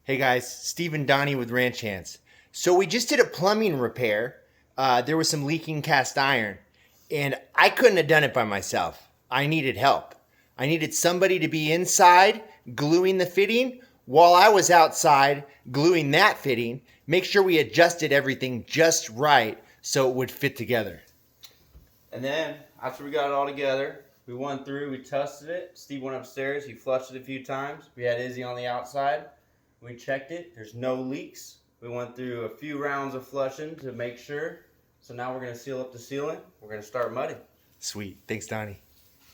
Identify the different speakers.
Speaker 1: Hey guys, Steve and Donnie with Ranch Hands. So we just did a plumbing repair. There was some leaking cast iron, and I couldn't have done it by myself. I needed help. I needed somebody to be inside gluing the fitting while I was outside gluing that fitting. Make sure we adjusted everything just right so it would fit together.
Speaker 2: And then, after we got it all together, we went through, we tested it. Steve went upstairs, he flushed it a few times. We had Izzy on the outside. We checked it, there's no leaks. We went through a few rounds of flushing to make sure. So now we're going to seal up the sealant. We're going to start mudding.
Speaker 1: Sweet. Thanks, Donnie.